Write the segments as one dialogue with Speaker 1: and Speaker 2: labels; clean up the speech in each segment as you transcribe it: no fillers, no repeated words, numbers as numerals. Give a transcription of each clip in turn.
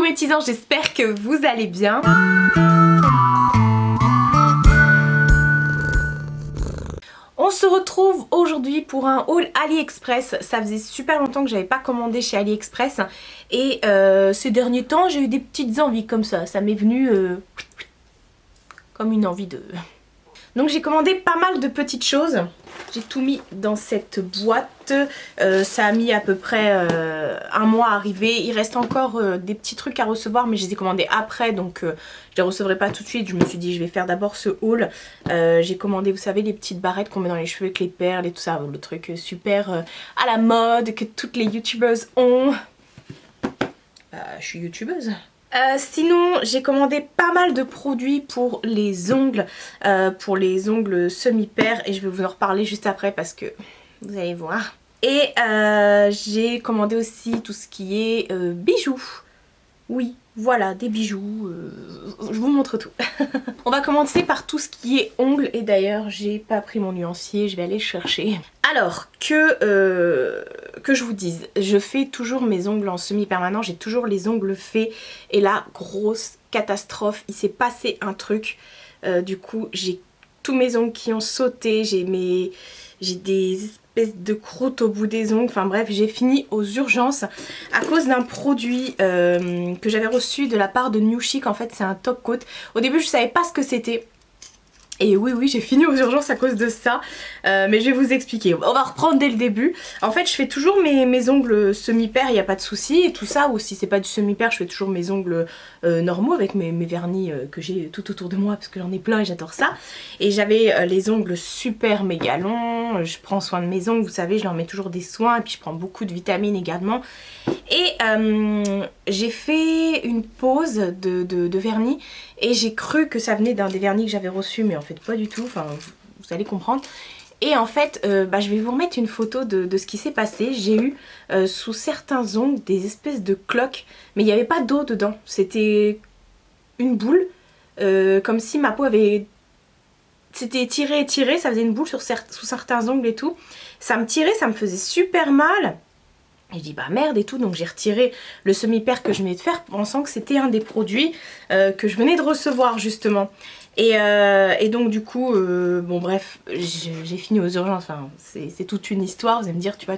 Speaker 1: Coucou mes petits anges, j'espère que vous allez bien. On se retrouve aujourd'hui pour un haul AliExpress. Ça faisait super longtemps que j'avais pas commandé chez AliExpress et ces derniers temps j'ai eu des petites envies comme ça. Ça m'est venu comme une envie de... Donc j'ai commandé pas mal de petites choses. J'ai tout mis dans cette boîte. Ça a mis à peu près un mois à arriver. Il reste encore des petits trucs à recevoir, mais je les ai commandés après, donc je les recevrai pas tout de suite. Je me suis dit je vais faire d'abord ce haul. J'ai commandé, vous savez, les petites barrettes qu'on met dans les cheveux avec les perles et tout ça. Le truc super à la mode que toutes les youtubeuses ont. Je suis youtubeuse. Sinon j'ai commandé pas mal de produits pour les ongles semi-pairs et je vais vous en reparler juste après parce que vous allez voir. Et j'ai commandé aussi tout ce qui est bijoux. Oui, voilà, des bijoux, je vous montre tout. On va commencer par tout ce qui est ongles et d'ailleurs j'ai pas pris mon nuancier, je vais aller le chercher. Alors que je vous dise, je fais toujours mes ongles en semi-permanent, j'ai toujours les ongles faits et là, grosse catastrophe, il s'est passé un truc, du coup j'ai tous mes ongles qui ont sauté, j'ai des espèces de croûtes au bout des ongles, enfin bref, j'ai fini aux urgences à cause d'un produit que j'avais reçu de la part de New Chic. En fait c'est un top coat. Au début je savais pas ce que c'était. Et oui, j'ai fini aux urgences à cause de ça, mais je vais vous expliquer. On va reprendre dès le début. En fait, je fais toujours mes ongles semi-pairs, il n'y a pas de souci et tout ça. Ou si c'est pas du semi-pair, je fais toujours mes ongles normaux avec mes vernis que j'ai tout autour de moi parce que j'en ai plein et j'adore ça. Et j'avais les ongles super méga longs. Je prends soin de mes ongles, vous savez, je leur mets toujours des soins et puis je prends beaucoup de vitamines également. Et j'ai fait une pause de vernis et j'ai cru que ça venait d'un des vernis que j'avais reçu, mais en fait pas du tout, enfin vous allez comprendre. Et en fait je vais vous remettre une photo de ce qui s'est passé. J'ai eu sous certains ongles des espèces de cloques, mais il n'y avait pas d'eau dedans, c'était une boule, comme si ma peau avait... C'était tiré et tiré, ça faisait une boule sous certains ongles et tout. Ça me tirait, ça me faisait super mal. Et je dis bah merde et tout, donc j'ai retiré le semi-pair que je venais de faire pensant que c'était un des produits que je venais de recevoir justement. Et donc du coup, bon bref, j'ai fini aux urgences, enfin c'est toute une histoire, vous allez me dire, tu vois,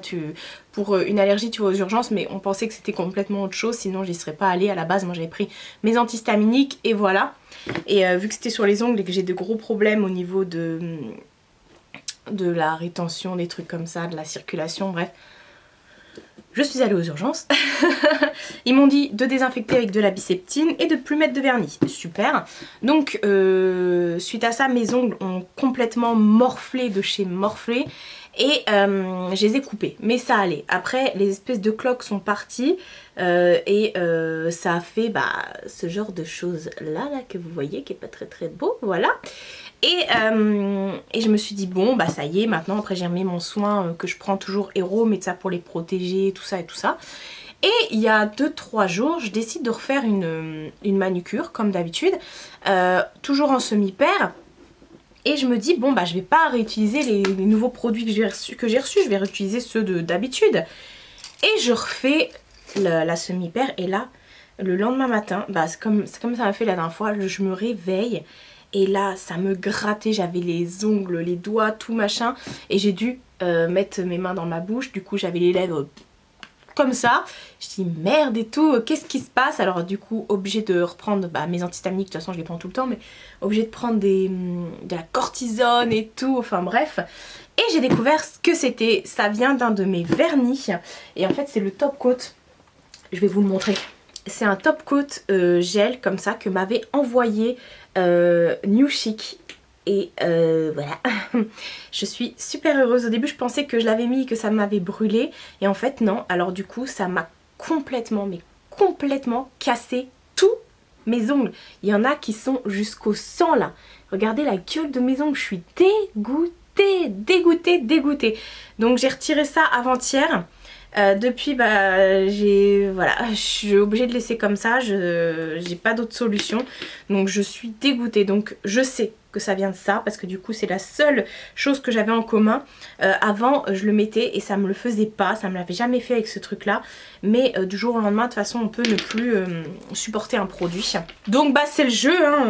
Speaker 1: pour une allergie tu vas aux urgences, mais on pensait que c'était complètement autre chose, sinon j'y serais pas allée à la base. Moi j'avais pris mes antihistaminiques et voilà. Et vu que c'était sur les ongles et que j'ai de gros problèmes au niveau de la rétention, des trucs comme ça, de la circulation, bref. Je suis allée aux urgences. Ils m'ont dit de désinfecter avec de la biceptine et de plus mettre de vernis. Super. Donc suite à ça, mes ongles ont complètement morflé de chez Morflé. Et je les ai coupés, mais ça allait. Après les espèces de cloques sont parties et ça a fait ce genre de choses là que vous voyez, qui est pas très beau, voilà. Et je me suis dit bon ça y est, maintenant après j'ai remis mon soin que je prends toujours Hero, mais de ça pour les protéger, tout ça et tout ça. Et il y a 2-3 jours je décide de refaire une manucure comme d'habitude, toujours en semi-pair. Et je me dis bon je vais pas réutiliser les nouveaux produits que j'ai reçus, je vais réutiliser ceux d'habitude. Et je refais la semi-pair et là le lendemain matin, c'est comme ça m'a fait la dernière fois, je me réveille. Et là ça me grattait, j'avais les ongles, les doigts, tout machin. Et j'ai dû mettre mes mains dans ma bouche, du coup j'avais les lèvres comme ça. Je dis merde et tout, qu'est-ce qui se passe? Alors du coup obligée de reprendre mes antihistaminiques, de toute façon je les prends tout le temps, mais obligée de prendre de la cortisone et tout, enfin bref. Et j'ai découvert ce que c'était, ça vient d'un de mes vernis. Et en fait c'est le top coat, je vais vous le montrer. C'est un top coat gel comme ça que m'avait envoyé New Chic. Et voilà, je suis super heureuse. Au début je pensais que je l'avais mis et que ça m'avait brûlé. Et en fait non, alors du coup ça m'a complètement cassé tous mes ongles. Il y en a qui sont jusqu'au sang là. Regardez la gueule de mes ongles, je suis dégoûtée. Donc j'ai retiré ça avant-hier. Depuis je suis obligée de laisser comme ça, j'ai pas d'autre solution, donc je suis dégoûtée. Donc je sais que ça vient de ça, parce que du coup c'est la seule chose que j'avais en commun. Avant je le mettais et ça me le faisait pas, ça me l'avait jamais fait avec ce truc là, mais du jour au lendemain de toute façon on peut ne plus supporter un produit. Donc bah c'est le jeu, hein,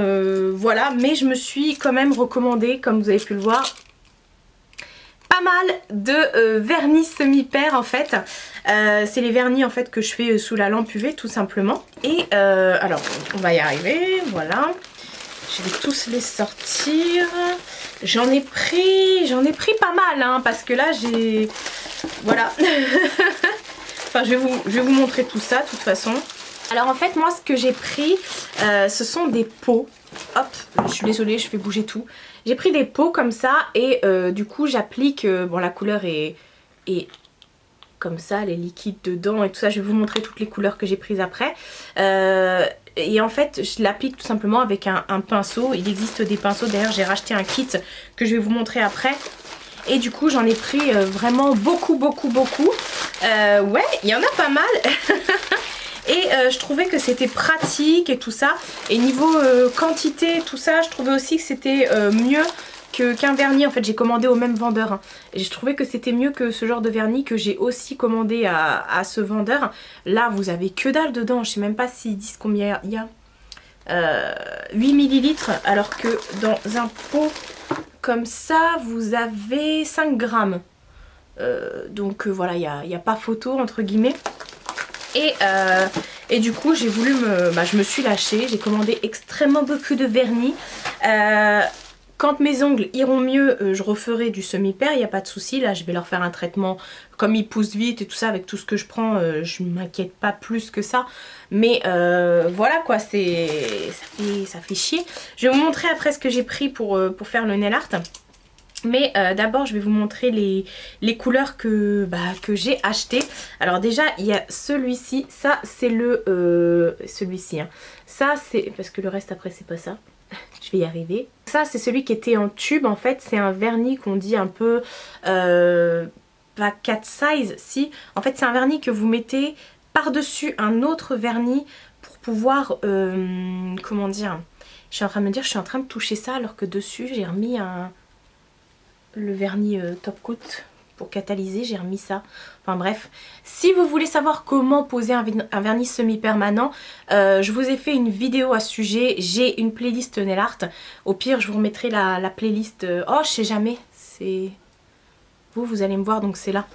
Speaker 1: voilà, mais je me suis quand même recommandé, comme vous avez pu le voir, pas mal de vernis semi-pair en fait. C'est les vernis en fait que je fais sous la lampe UV tout simplement. Et alors on va y arriver, voilà. Je vais tous les sortir. J'en ai pris pas mal hein, parce que là j'ai... Voilà. Enfin je vais vous montrer tout ça de toute façon. Alors en fait moi ce que j'ai pris ce sont des pots. Hop, je suis désolée, je fais bouger tout. J'ai pris des pots comme ça et du coup j'applique, bon la couleur est comme ça, les liquides dedans et tout ça. Je vais vous montrer toutes les couleurs que j'ai prises après. Et en fait je l'applique tout simplement avec un pinceau. Il existe des pinceaux, d'ailleurs j'ai racheté un kit que je vais vous montrer après. Et du coup j'en ai pris vraiment beaucoup. Ouais, il y en a pas mal. Et je trouvais que c'était pratique et tout ça. Et niveau quantité, tout ça, je trouvais aussi que c'était mieux qu'un vernis. En fait, j'ai commandé au même vendeur. Hein. Et je trouvais que c'était mieux que ce genre de vernis que j'ai aussi commandé à ce vendeur. Là, vous avez que dalle dedans. Je sais même pas s'ils disent combien il y a. 8 millilitres. Alors que dans un pot comme ça, vous avez 5 grammes. Donc voilà, il n'y a pas photo entre guillemets. Et du coup j'ai voulu je me suis lâchée, j'ai commandé extrêmement beaucoup de vernis. Quand mes ongles iront mieux, je referai du semi-pair, il n'y a pas de souci. Là je vais leur faire un traitement, comme ils poussent vite et tout ça, avec tout ce que je prends, je ne m'inquiète pas plus que ça. Mais voilà quoi, ça fait chier. Je vais vous montrer après ce que j'ai pris pour faire le nail art. Mais d'abord je vais vous montrer les couleurs que j'ai acheté. Alors déjà il y a celui-ci, ça c'est celui-ci hein. Ça c'est, parce que le reste après c'est pas ça, je vais y arriver. Ça c'est celui qui était en tube en fait, c'est un vernis qu'on dit un peu, pas cat size si, en fait c'est un vernis que vous mettez par-dessus un autre vernis pour pouvoir, comment dire, je suis en train de me dire, je suis en train de toucher ça alors que dessus j'ai remis le vernis top coat pour catalyser, j'ai remis ça. Enfin bref, si vous voulez savoir comment poser un vernis semi-permanent, je vous ai fait une vidéo à ce sujet. J'ai une playlist nail art. Au pire, je vous remettrai la playlist. Oh, je sais jamais, c'est... Vous allez me voir, donc c'est là.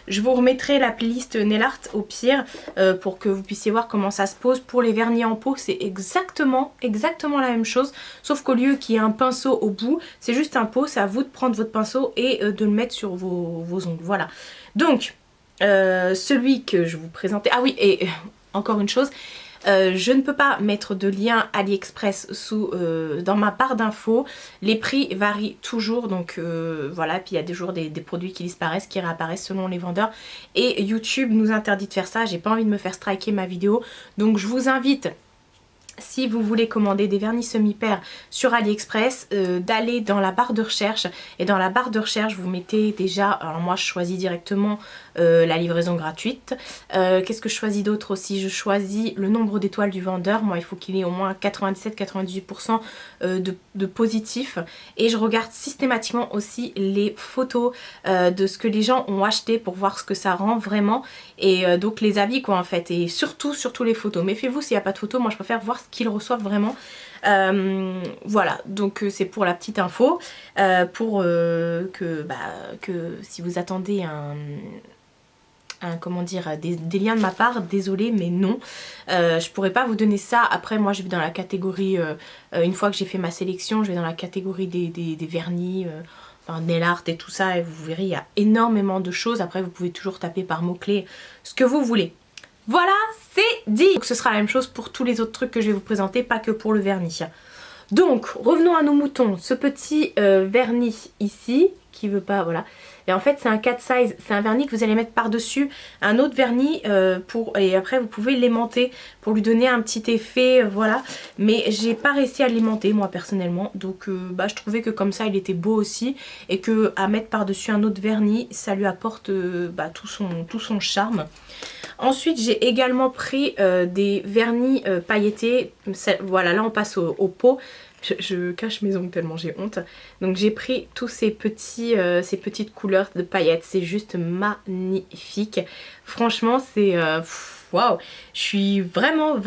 Speaker 1: Je vous remettrai la playlist nail art au pire pour que vous puissiez voir comment ça se pose. Pour les vernis en pot, c'est exactement la même chose. Sauf qu'au lieu qu'il y ait un pinceau au bout, c'est juste un pot. C'est à vous de prendre votre pinceau et de le mettre sur vos ongles. Voilà. Donc, celui que je vous présentais... Ah oui, et encore une chose... je ne peux pas mettre de lien AliExpress dans ma barre d'infos. Les prix varient toujours, donc voilà. Puis il y a toujours des produits qui disparaissent, qui réapparaissent selon les vendeurs. Et YouTube nous interdit de faire ça. J'ai pas envie de me faire striker ma vidéo. Donc je vous invite, si vous voulez commander des vernis semi-pair sur AliExpress, d'aller dans la barre de recherche. Et dans la barre de recherche, vous mettez déjà... Alors moi, je choisis directement la livraison gratuite. Qu'est-ce que je choisis d'autre aussi? Je choisis le nombre d'étoiles du vendeur. Moi, il faut qu'il ait au moins 97-98% de positif. Et je regarde systématiquement aussi les photos de ce que les gens ont acheté pour voir ce que ça rend vraiment. Et donc les avis quoi en fait. Et surtout les photos. Méfiez-vous s'il n'y a pas de photos. Moi, je préfère voir ce qu'ils reçoivent vraiment. Voilà, donc c'est pour la petite info. Pour que si vous attendez comment dire, des liens de ma part, désolée mais non, je pourrais pas vous donner ça. Après moi je vais dans la catégorie, une fois que j'ai fait ma sélection, je vais dans la catégorie des vernis, enfin nail art et tout ça, et vous verrez il y a énormément de choses. Après vous pouvez toujours taper par mots-clés ce que vous voulez. Voilà, c'est dit. Donc ce sera la même chose pour tous les autres trucs que je vais vous présenter, pas que pour le vernis. Donc revenons à nos moutons. Ce petit vernis ici qui veut pas, voilà. Et en fait c'est un cat size, c'est un vernis que vous allez mettre par dessus un autre vernis et après vous pouvez l'aimanter pour lui donner un petit effet, voilà. Mais j'ai pas réussi à l'aimanter moi personnellement, donc je trouvais que comme ça il était beau aussi, et que à mettre par dessus un autre vernis ça lui apporte tout son charme. Ensuite j'ai également pris des vernis pailletés. Voilà, là on passe au pot. Je cache mes ongles tellement j'ai honte. Donc j'ai pris tous ces petites couleurs de paillettes. C'est juste magnifique. Franchement c'est... waouh, je suis vraiment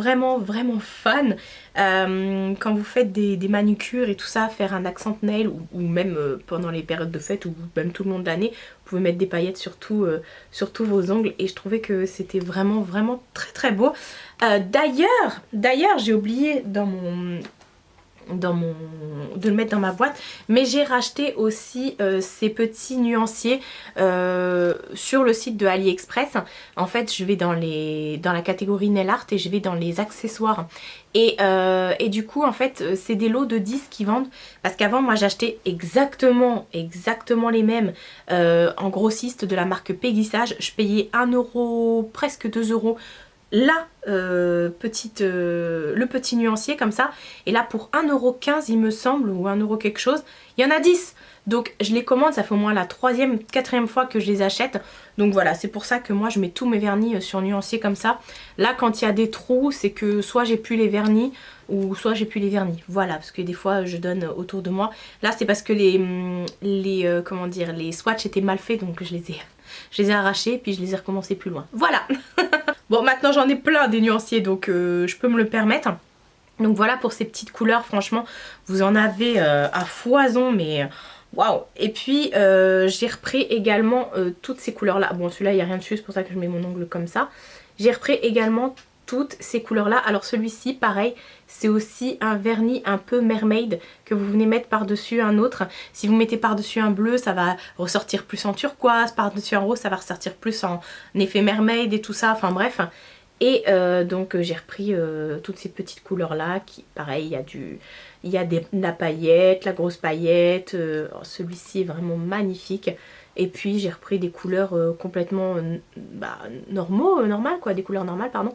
Speaker 1: fan. Quand vous faites des manucures et tout ça, faire un accent nail ou même pendant les périodes de fête ou même tout le long de l'année, vous pouvez mettre des paillettes sur tous vos ongles et je trouvais que c'était vraiment très beau. D'ailleurs j'ai oublié de le mettre dans ma boîte, mais j'ai racheté aussi ces petits nuanciers sur le site de AliExpress. En fait je vais dans la catégorie nail art et je vais dans les accessoires et du coup en fait c'est des lots de 10 qui vendent, parce qu'avant moi j'achetais exactement les mêmes en grossiste de la marque Peggy-Sage. Je payais 1 euro, presque 2 euros le petit nuancier comme ça, et là pour 1,15 € il me semble, ou 1 euro quelque chose, il y en a 10. Donc je les commande, ça fait au moins la 3e, 4e fois que je les achète. Donc voilà, c'est pour ça que moi je mets tous mes vernis sur nuancier comme ça. Là quand il y a des trous, c'est que soit j'ai plus les vernis ou soit j'ai plus les vernis. Voilà, parce que des fois je donne autour de moi. Là c'est parce que comment dire, les swatchs étaient mal faits, donc je les ai arrachés puis je les ai recommencés plus loin. Voilà. Bon, maintenant j'en ai plein des nuanciers, donc je peux me le permettre. Donc voilà pour ces petites couleurs, franchement vous en avez à foison, mais waouh. Et puis j'ai repris également toutes ces couleurs là. Bon, celui-là il n'y a rien dessus, c'est pour ça que je mets mon ongle comme ça. J'ai repris également toutes ces couleurs là. Alors celui-ci pareil, c'est aussi un vernis un peu mermaid que vous venez mettre par dessus un autre. Si vous mettez par dessus un bleu, ça va ressortir plus en turquoise, par dessus un rose ça va ressortir plus en effet mermaid et tout ça, enfin bref. Et donc j'ai repris toutes ces petites couleurs là qui pareil, il y a la paillette, la grosse paillette, celui-ci est vraiment magnifique. Et puis j'ai repris des couleurs complètement normales quoi, des couleurs normales pardon.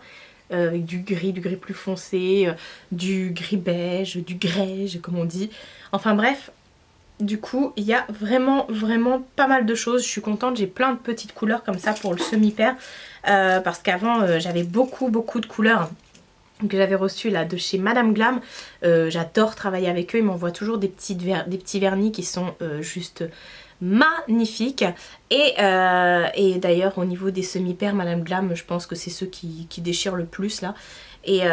Speaker 1: Avec du gris plus foncé, du gris beige, du grège comme on dit. Enfin bref, du coup il y a vraiment pas mal de choses. Je suis contente, j'ai plein de petites couleurs comme ça pour le semi-pair. Parce qu'avant j'avais beaucoup de couleurs que j'avais reçues là de chez Madame Glam. J'adore travailler avec eux, ils m'envoient toujours des petits vernis qui sont juste magnifiques. Et d'ailleurs au niveau des semi-pairs Madame Glam, je pense que c'est ceux qui déchirent le plus là. Et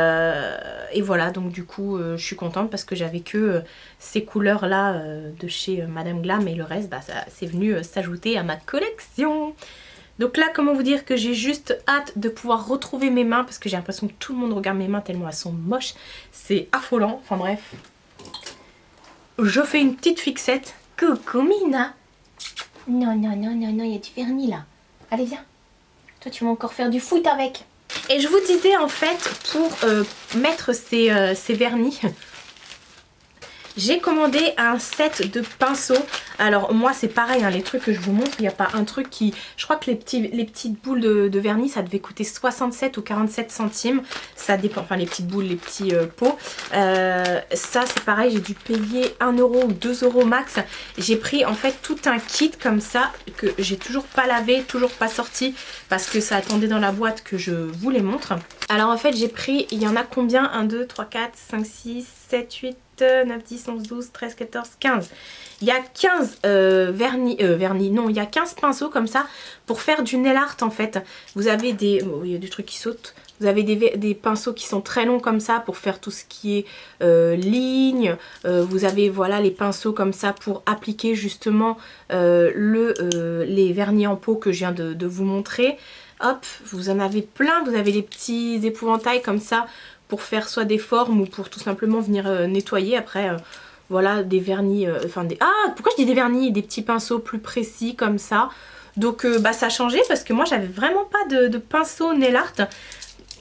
Speaker 1: voilà, donc du coup je suis contente parce que j'avais que ces couleurs là de chez Madame Glam, et le reste c'est venu s'ajouter à ma collection. Donc là, comment vous dire que j'ai juste hâte de pouvoir retrouver mes mains, parce que j'ai l'impression que tout le monde regarde mes mains tellement elles sont moches. C'est affolant, enfin bref. Je fais une petite fixette. Coucou Mina. Non, il y a du vernis là. Allez viens. Toi tu vas encore faire du foot avec. Et je vous disais en fait, pour mettre ces vernis, j'ai commandé un set de pinceaux. Alors moi c'est pareil, hein, les trucs que je vous montre, il n'y a pas un truc qui... Je crois que les petites boules de vernis ça devait coûter 67 ou 47 centimes. Ça dépend, enfin les petites boules, les petits pots. Ça c'est pareil, j'ai dû payer 1 euro ou 2 euros max. J'ai pris en fait tout un kit comme ça que j'ai toujours pas lavé, toujours pas sorti, parce que ça attendait dans la boîte que je vous les montre. Alors en fait j'ai pris, il y en a combien? 1, 2, 3, 4, 5, 6, 7, 8... 9, 10, 11, 12, 13, 14, 15. Il y a 15 il y a 15 pinceaux comme ça pour faire du nail art en fait. Vous avez des... Oh, il y a des trucs qui sautent. Vous avez des pinceaux qui sont très longs comme ça pour faire tout ce qui est ligne. Vous avez voilà les pinceaux comme ça pour appliquer justement les vernis en pot que je viens de vous montrer. Hop, vous en avez plein. Vous avez les petits épouvantails comme ça pour faire soit des formes ou pour tout simplement venir nettoyer. Après voilà des vernis, pourquoi je dis des vernis? Des petits pinceaux plus précis comme ça. Donc ça a changé parce que moi j'avais vraiment pas de pinceau nail art.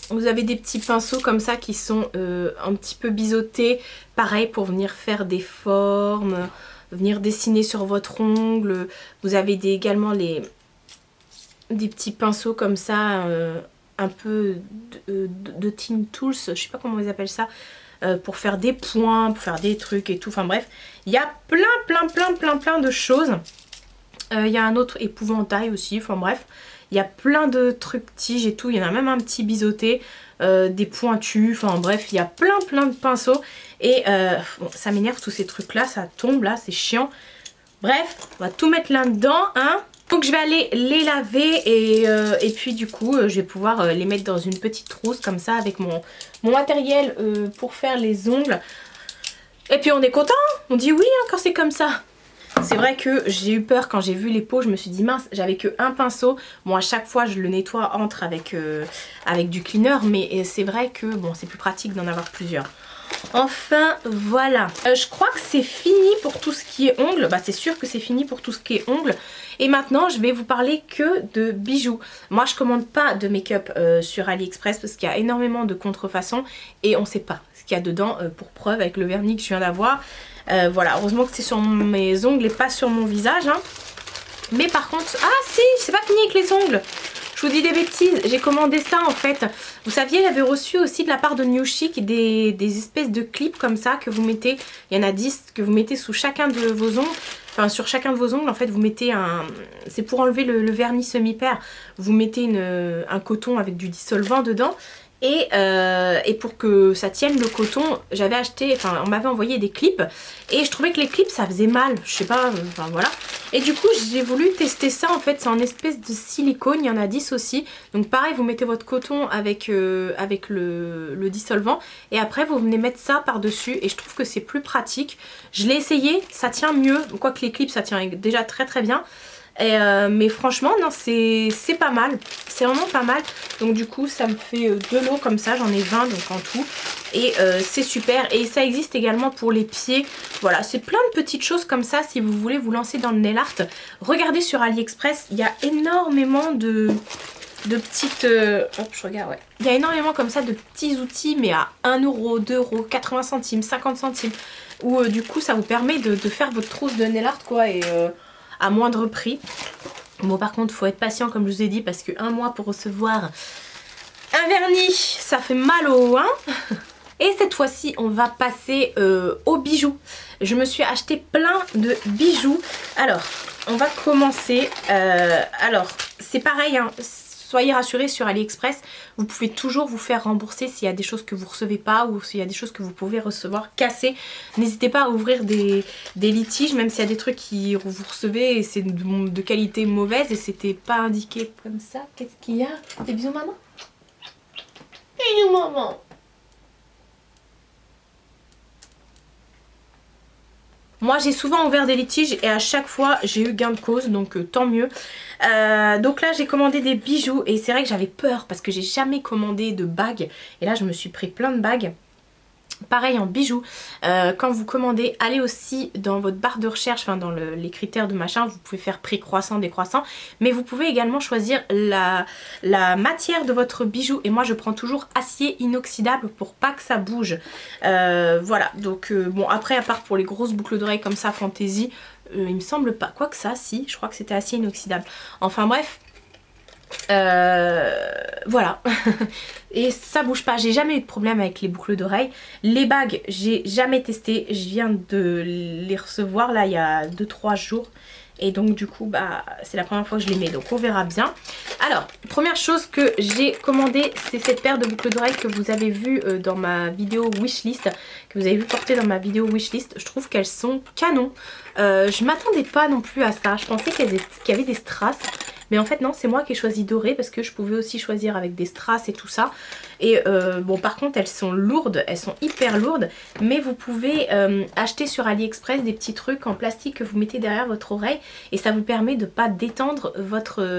Speaker 1: Vous avez des petits pinceaux comme ça qui sont un petit peu biseautés, pareil pour venir faire des formes, venir dessiner sur votre ongle. Vous avez également des petits pinceaux comme ça, un peu de Tin Tools, je sais pas comment ils appellent ça, pour faire des points, pour faire des trucs et tout. Enfin bref, il y a plein de choses. Il y a un autre épouvantail aussi, enfin bref. Il y a plein de trucs tiges et tout. Il y en a même un petit biseauté, des pointus. Enfin bref, il y a plein de pinceaux. Et bon, ça m'énerve tous ces trucs là, ça tombe là, c'est chiant. Bref, on va tout mettre là-dedans, hein. Donc je vais aller les laver et puis du coup je vais pouvoir les mettre dans une petite trousse comme ça avec mon matériel pour faire les ongles. Et puis on est content, on dit oui hein, quand c'est comme ça. C'est vrai que j'ai eu peur quand j'ai vu les pots, je me suis dit mince, j'avais que un pinceau. Bon à chaque fois je le nettoie entre avec du cleaner, mais c'est vrai que bon c'est plus pratique d'en avoir plusieurs. Enfin voilà, je crois que c'est fini pour tout ce qui est ongles. Bah c'est sûr que c'est fini pour tout ce qui est ongles. Et maintenant je vais vous parler que de bijoux. Moi je commande pas de make-up sur AliExpress parce qu'il y a énormément de contrefaçons et on sait pas ce qu'il y a dedans, pour preuve avec le vernis que je viens d'avoir. Voilà, heureusement que c'est sur mes ongles et pas sur mon visage hein. Mais par contre, ah si, c'est pas fini avec les ongles. Je vous dis des bêtises, j'ai commandé ça en fait. Vous saviez, j'avais reçu aussi de la part de New Chic des espèces de clips comme ça que vous mettez. Il y en a 10 que vous mettez sous chacun de vos ongles. Enfin sur chacun de vos ongles en fait vous mettez un... C'est pour enlever le vernis semi-pair. Vous mettez un coton avec du dissolvant dedans. Et pour que ça tienne le coton, j'avais acheté, enfin on m'avait envoyé des clips et je trouvais que les clips ça faisait mal, je sais pas, enfin voilà. Et du coup j'ai voulu tester ça en fait, c'est en espèce de silicone, il y en a 10 aussi. Donc pareil vous mettez votre coton avec le dissolvant et après vous venez mettre ça par dessus et je trouve que c'est plus pratique. Je l'ai essayé, ça tient mieux, quoique les clips ça tient déjà très bien. Mais franchement non c'est pas mal, c'est vraiment pas mal. Donc du coup ça me fait deux lots comme ça, j'en ai 20 donc en tout. Et c'est super et ça existe également pour les pieds. Voilà, c'est plein de petites choses comme ça si vous voulez vous lancer dans le nail art. Regardez sur AliExpress, il y a énormément de petites... hop je regarde, ouais. Il y a énormément comme ça de petits outils mais à 1 euro, 2 euros, 80 centimes, 50 centimes. Où du coup ça vous permet de faire votre trousse de nail art quoi et... à moindre prix. Bon par contre faut être patient comme je vous ai dit parce que un mois pour recevoir un vernis ça fait mal au hein. Et cette fois-ci on va passer aux bijoux. Je me suis acheté plein de bijoux. Alors on va commencer, alors c'est pareil hein. Soyez rassurés sur AliExpress, vous pouvez toujours vous faire rembourser s'il y a des choses que vous recevez pas ou s'il y a des choses que vous pouvez recevoir cassées. N'hésitez pas à ouvrir des litiges, même s'il y a des trucs que vous recevez et c'est de qualité mauvaise et c'était pas indiqué comme ça. Qu'est-ce qu'il y a? Des bisous maman? Bisous maman. Moi j'ai souvent ouvert des litiges et à chaque fois j'ai eu gain de cause donc tant mieux. Donc là j'ai commandé des bijoux et c'est vrai que j'avais peur parce que j'ai jamais commandé de bagues. Et là je me suis pris plein de bagues. Pareil en bijoux, quand vous commandez, allez aussi dans votre barre de recherche, enfin dans les critères de machin, vous pouvez faire prix croissant, décroissant, mais vous pouvez également choisir la matière de votre bijou et moi je prends toujours acier inoxydable pour pas que ça bouge. Voilà, donc bon après à part pour les grosses boucles d'oreilles comme ça, fantaisie, il me semble pas, quoi que ça, si, je crois que c'était acier inoxydable. Enfin bref. Voilà. Et ça bouge pas, j'ai jamais eu de problème avec les boucles d'oreilles. Les bagues j'ai jamais testé, je viens de les recevoir là il y a 2-3 jours. Et donc du coup bah c'est la première fois que je les mets, donc on verra bien. Alors première chose que j'ai commandé, c'est cette paire de boucles d'oreilles que vous avez vu dans ma vidéo wishlist, que vous avez vu porter dans ma vidéo wishlist. Je trouve qu'elles sont canon. Je m'attendais pas non plus à ça, je pensais qu'il y avait des strass. Mais en fait non, c'est moi qui ai choisi doré parce que je pouvais aussi choisir avec des strass et tout ça. Et bon par contre elles sont lourdes, elles sont hyper lourdes. Mais vous pouvez acheter sur AliExpress des petits trucs en plastique que vous mettez derrière votre oreille. Et ça vous permet de pas détendre votre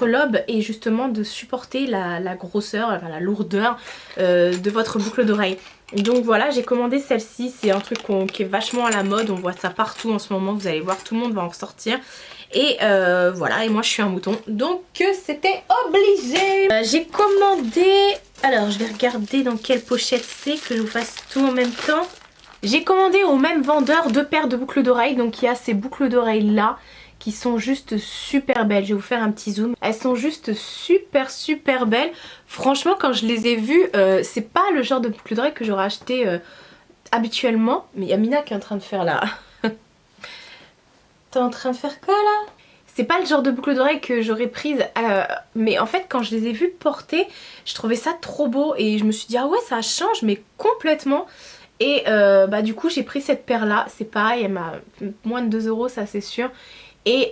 Speaker 1: lobe et justement de supporter la grosseur, enfin, la lourdeur de votre boucle d'oreille. Donc voilà, j'ai commandé celle-ci, c'est un truc qui est vachement à la mode, on voit ça partout en ce moment, vous allez voir, tout le monde va en sortir. Et voilà, et moi je suis un mouton, donc c'était obligé. J'ai commandé, alors je vais regarder dans quelle pochette c'est, que je vous fasse tout en même temps. J'ai commandé au même vendeur 2 paires de boucles d'oreilles, donc il y a ces boucles d'oreilles là, qui sont juste super belles. Je vais vous faire un petit zoom. Elles sont juste super belles. Franchement quand je les ai vues, c'est pas le genre de boucles d'oreilles que j'aurais acheté habituellement. Mais il y a Mina qui est en train de faire là. T'es en train de faire quoi là? c'est pas le genre de boucle d'oreille que j'aurais prise, mais en fait quand je les ai vues porter, je trouvais ça trop beau et je me suis dit ah ouais ça change mais complètement. Et bah du coup j'ai pris cette paire là, c'est pareil, elle m'a moins de 2 € ça c'est sûr. Et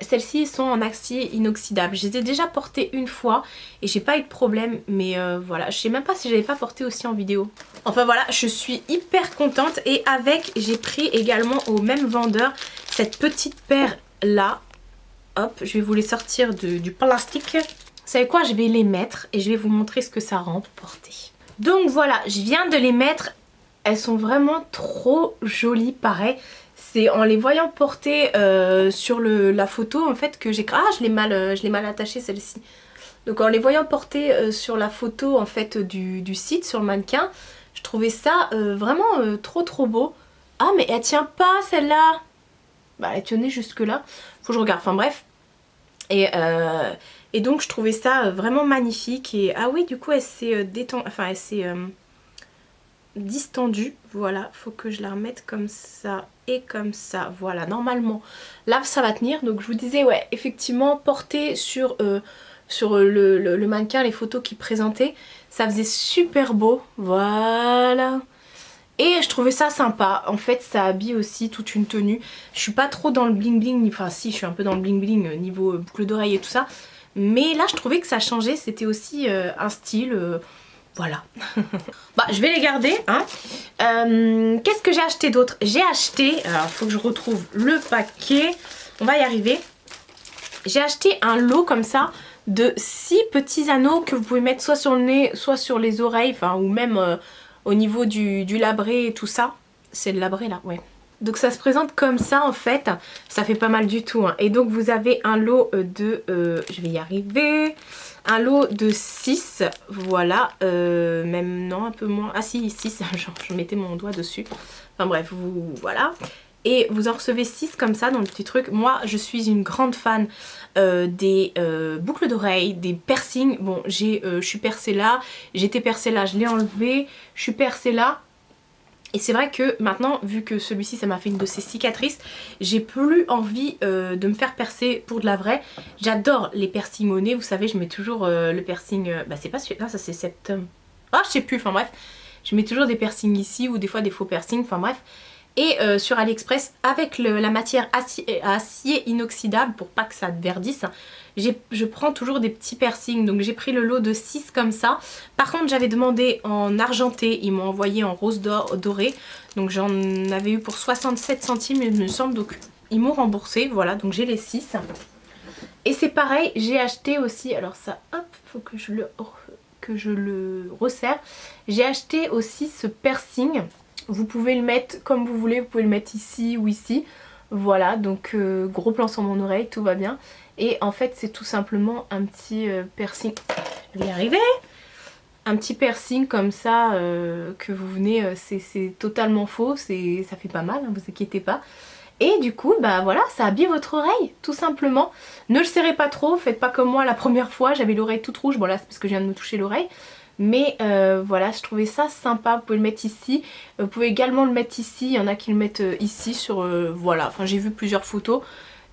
Speaker 1: celles-ci sont en acier inoxydable. Je les ai déjà portées une fois et j'ai pas eu de problème. Mais voilà, je sais même pas si j'avais pas porté aussi en vidéo. Enfin voilà, je suis hyper contente. Et avec, j'ai pris également au même vendeur cette petite paire là. Hop, je vais vous les sortir du plastique. Vous savez quoi, je vais les mettre et je vais vous montrer ce que ça rend pour porter. Donc voilà, je viens de les mettre. Elles sont vraiment trop jolies, pareil. C'est en les voyant porter sur la photo en fait que j'ai... Ah, je l'ai mal attachée celle-ci. Donc en les voyant porter sur la photo en fait du site, sur le mannequin, je trouvais ça vraiment trop beau. Ah mais elle tient pas celle-là. Bah elle tenait jusque là. Faut que je regarde, enfin bref. Et donc je trouvais ça vraiment magnifique. Et ah oui du coup elle s'est détendue, enfin elle s'est... distendue, voilà, faut que je la remette comme ça et comme ça, voilà, normalement là ça va tenir. Donc je vous disais ouais effectivement porter sur le mannequin les photos qu'il présentait, ça faisait super beau, voilà. Et je trouvais ça sympa, en fait ça habille aussi toute une tenue. Je suis pas trop dans le bling bling, enfin si je suis un peu dans le bling bling niveau boucle d'oreille et tout ça, mais là je trouvais que ça changeait, c'était aussi un style... Voilà. Bah je vais les garder hein. Qu'est-ce que j'ai acheté d'autre? J'ai acheté, alors il faut que je retrouve le paquet, on va y arriver. J'ai acheté un lot comme ça de 6 petits anneaux que vous pouvez mettre soit sur le nez, soit sur les oreilles, enfin ou même au niveau du labret et tout ça. C'est le labret là, ouais. Donc ça se présente comme ça en fait, ça fait pas mal du tout hein. Et donc vous avez un lot de, je vais y arriver, un lot de 6, voilà, même non un peu moins, ah si 6, genre je mettais mon doigt dessus, enfin bref, voilà. Et vous en recevez 6 comme ça dans le petit truc. Moi je suis une grande fan des boucles d'oreilles, des piercings. Bon je suis percée là, j'étais percée là, je l'ai enlevé, je suis percée là. Et c'est vrai que maintenant, vu que celui-ci ça m'a fait une de ces cicatrices, j'ai plus envie de me faire percer pour de la vraie. J'adore les piercings au nez, vous savez je mets toujours le piercing, bah c'est pas celui-là, ça c'est septum. Ah je sais plus, enfin bref. Je mets toujours des piercings ici ou des fois des faux piercings, enfin bref. Et sur AliExpress avec la matière acier inoxydable pour pas que ça verdisse, je prends toujours des petits piercings. Donc j'ai pris le lot de 6 comme ça. Par contre j'avais demandé en argenté, ils m'ont envoyé en rose doré. Donc j'en avais eu pour 67 centimes il me semble. Donc ils m'ont remboursé, voilà, donc j'ai les 6. Et c'est pareil, j'ai acheté aussi, alors ça hop, faut que je le resserre. J'ai acheté aussi ce piercing. Vous pouvez le mettre comme vous voulez, vous pouvez le mettre ici ou ici. Voilà, donc gros plan sur mon oreille, tout va bien. Et en fait c'est tout simplement un petit piercing, je vais y arriver. Un petit piercing comme ça que vous venez, c'est totalement faux, ça fait pas mal, hein, vous inquiétez pas. Et du coup bah voilà, ça habille votre oreille tout simplement. Ne le serrez pas trop, faites pas comme moi la première fois, j'avais l'oreille toute rouge, bon là c'est parce que je viens de me toucher l'oreille. Mais voilà, je trouvais ça sympa, vous pouvez le mettre ici, vous pouvez également le mettre ici, il y en a qui le mettent ici sur, voilà, enfin j'ai vu plusieurs photos.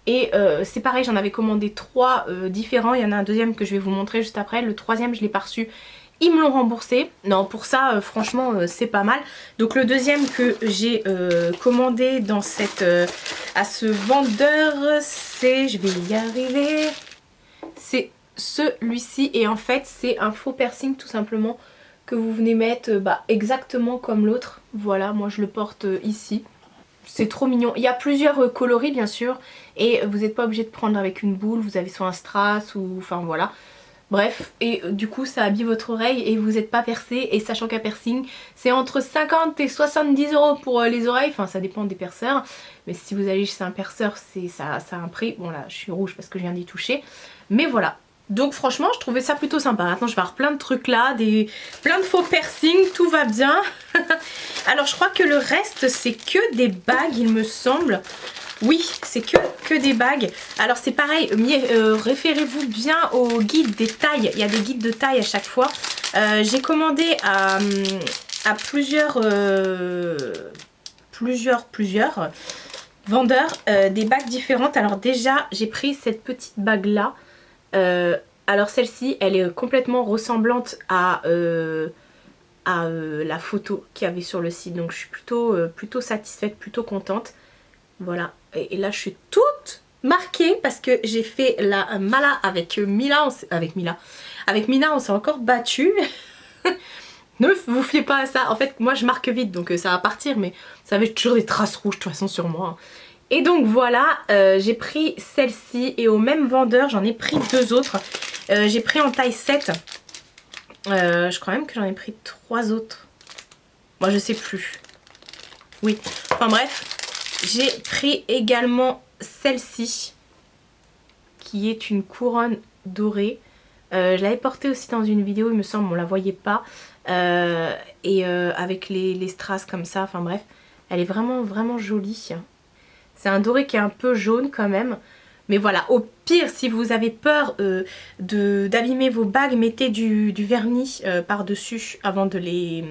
Speaker 1: Et c'est pareil, j'en avais commandé 3 différents, il y en a un deuxième que je vais vous montrer juste après, le troisième je l'ai pas reçu, ils me l'ont remboursé. Non pour ça franchement c'est pas mal. Donc le deuxième que j'ai commandé dans à ce vendeur, c'est, je vais y arriver, c'est celui-ci. Et en fait c'est un faux piercing tout simplement que vous venez mettre exactement comme l'autre. Voilà, moi je le porte ici. C'est trop mignon. Il y a plusieurs coloris bien sûr et vous n'êtes pas obligé de prendre avec une boule, vous avez soit un strass ou enfin voilà. Bref, et du coup ça habille votre oreille et vous n'êtes pas percé. Et sachant qu'un piercing c'est entre 50 et 70 € pour les oreilles, enfin ça dépend des perceurs. Mais si vous allez chez un perceur ça a un prix. Bon là je suis rouge parce que je viens d'y toucher. Mais voilà. Donc franchement je trouvais ça plutôt sympa. Maintenant je vais avoir plein de trucs là, plein de faux piercings, tout va bien. Alors je crois que le reste c'est que des bagues il me semble. Oui c'est que des bagues. Alors c'est pareil, référez-vous bien au guide des tailles. Il y a des guides de taille à chaque fois. J'ai commandé à plusieurs. vendeur des bagues différentes. Alors déjà j'ai pris cette petite bague là. Alors celle-ci elle est complètement ressemblante à la photo qu'il y avait sur le site. Donc je suis plutôt satisfaite, plutôt contente. Voilà. Et là je suis toute marquée parce que j'ai fait la mala avec Mila. Avec Mina on s'est encore battu. Ne vous fiez pas à ça. En fait moi je marque vite donc ça va partir. Mais ça avait toujours des traces rouges de toute façon sur moi. Et donc voilà, j'ai pris celle-ci et au même vendeur j'en ai pris deux autres. J'ai pris en taille 7. Je crois même que j'en ai pris 3 autres. Moi je sais plus. Oui, enfin bref. J'ai pris également celle-ci. Qui est une couronne dorée. Je l'avais portée aussi dans une vidéo, il me semble, on la voyait pas. Avec les strass comme ça, enfin bref. Elle est vraiment vraiment jolie. C'est un doré qui est un peu jaune quand même. Mais voilà, au pire, si vous avez peur d'abîmer vos bagues, mettez du vernis par-dessus avant de les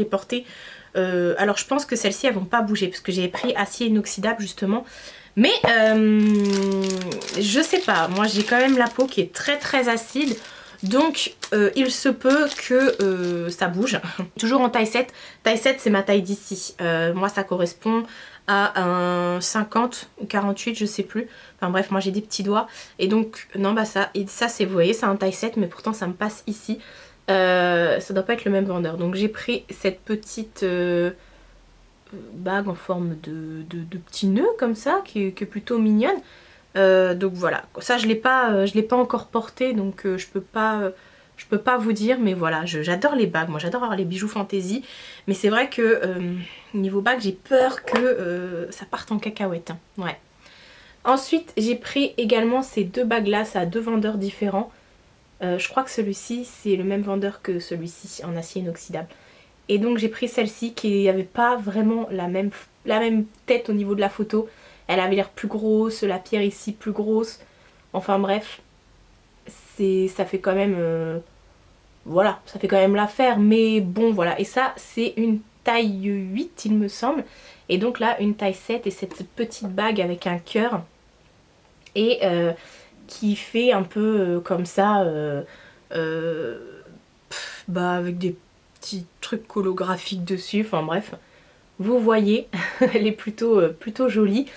Speaker 1: porter. Alors je pense que celles-ci, elles vont pas bouger parce que j'ai pris acier inoxydable justement. Mais je sais pas, moi j'ai quand même la peau qui est très très acide. Donc il se peut que ça bouge. Toujours en taille 7. Taille 7 c'est ma taille d'ici. Moi ça correspond à un 50 ou 48 je sais plus. Enfin bref moi j'ai des petits doigts. Et donc non bah ça c'est vous voyez c'est un taille 7 mais pourtant ça me passe ici. Ça doit pas être le même vendeur. Donc j'ai pris cette petite bague en forme de petit nœud comme ça qui est plutôt mignonne. Donc voilà, ça je l'ai pas encore porté donc je peux pas vous dire, mais voilà, j'adore les bagues, moi j'adore avoir les bijoux fantaisie, mais c'est vrai que niveau bague j'ai peur que ça parte en cacahuète, hein. Ouais. Ensuite j'ai pris également ces deux bagues là, ça a deux vendeurs différents. Je crois que celui-ci c'est le même vendeur que celui-ci en acier inoxydable. Et donc j'ai pris celle-ci qui n'avait pas vraiment la même tête au niveau de la photo. Elle avait l'air plus grosse, la pierre ici plus grosse. Enfin bref, ça fait quand même... voilà, ça fait quand même l'affaire. Mais bon voilà, et ça c'est une taille 8 il me semble. Et donc là une taille 7 et cette petite bague avec un cœur. Et qui fait un peu comme ça, avec des petits trucs holographiques dessus. Enfin bref, vous voyez, elle est plutôt jolie.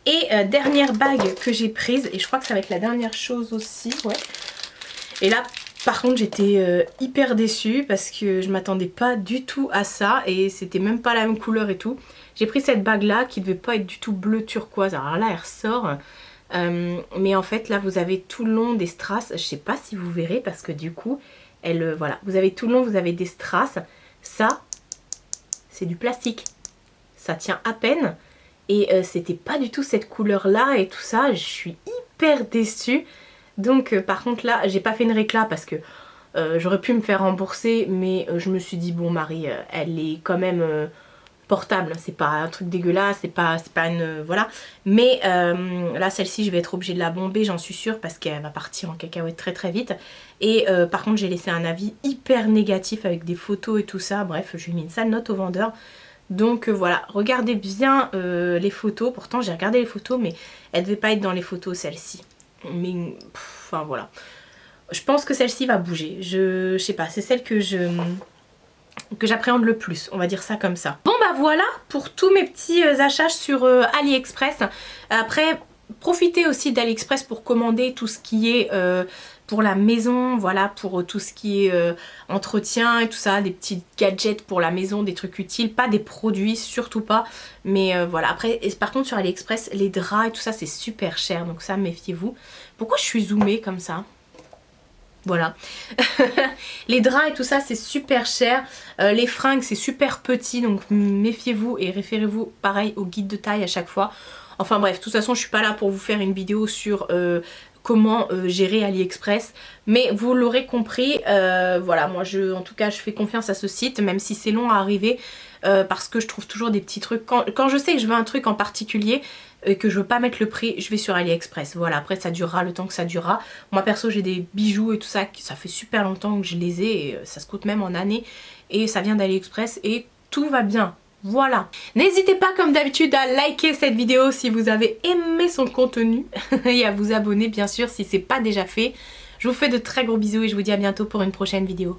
Speaker 1: Et dernière bague que j'ai prise, et je crois que ça va être la dernière chose aussi, ouais. Et là, par contre, j'étais hyper déçue parce que je m'attendais pas du tout à ça et c'était même pas la même couleur et tout. J'ai pris cette bague là qui devait pas être du tout bleu turquoise. Alors là, elle ressort. Mais en fait, là, vous avez tout le long des strass. Je sais pas si vous verrez parce que du coup, voilà, vous avez tout le long, vous avez des strass. Ça, c'est du plastique. Ça tient à peine. Et c'était pas du tout cette couleur là et tout ça, je suis hyper déçue. Donc par contre là j'ai pas fait une récla parce que j'aurais pu me faire rembourser. Mais je me suis dit bon Marie elle est quand même portable. C'est pas un truc dégueulasse, c'est pas une... voilà. Mais là celle-ci je vais être obligée de la bomber j'en suis sûre. Parce qu'elle va partir en cacahuète très très vite. Et par contre j'ai laissé un avis hyper négatif avec des photos et tout ça. Bref je lui ai mis une sale note au vendeur. Donc voilà, regardez bien les photos. Pourtant j'ai regardé les photos mais elle devait pas être dans les photos celle-ci. Mais enfin voilà. Je pense que celle-ci va bouger. Je sais pas, c'est celle que j'appréhende le plus. On va dire ça comme ça. Bon bah voilà pour tous mes petits achats sur AliExpress. Après profitez aussi d'AliExpress pour commander tout ce qui est... pour la maison, voilà, pour tout ce qui est entretien et tout ça, des petits gadgets pour la maison, des trucs utiles, pas des produits, surtout pas. Mais voilà, après, par contre sur AliExpress, les draps et tout ça, c'est super cher, donc ça, méfiez-vous. Pourquoi je suis zoomée comme ça ? Voilà. Les draps et tout ça, c'est super cher. Les fringues, c'est super petit, donc méfiez-vous et référez-vous pareil au guide de taille à chaque fois. Enfin bref, de toute façon, je suis pas là pour vous faire une vidéo sur... comment gérer AliExpress, mais vous l'aurez compris, voilà, moi en tout cas je fais confiance à ce site, même si c'est long à arriver, parce que je trouve toujours des petits trucs, quand je sais que je veux un truc en particulier, et que je veux pas mettre le prix, je vais sur AliExpress, voilà, après ça durera le temps que ça durera. Moi perso j'ai des bijoux et tout ça, ça fait super longtemps que je les ai, et ça se coûte même en années, et ça vient d'AliExpress, et tout va bien. Voilà. N'hésitez pas comme d'habitude à liker cette vidéo si vous avez aimé son contenu et à vous abonner bien sûr si c'est pas déjà fait. Je vous fais de très gros bisous et je vous dis à bientôt pour une prochaine vidéo.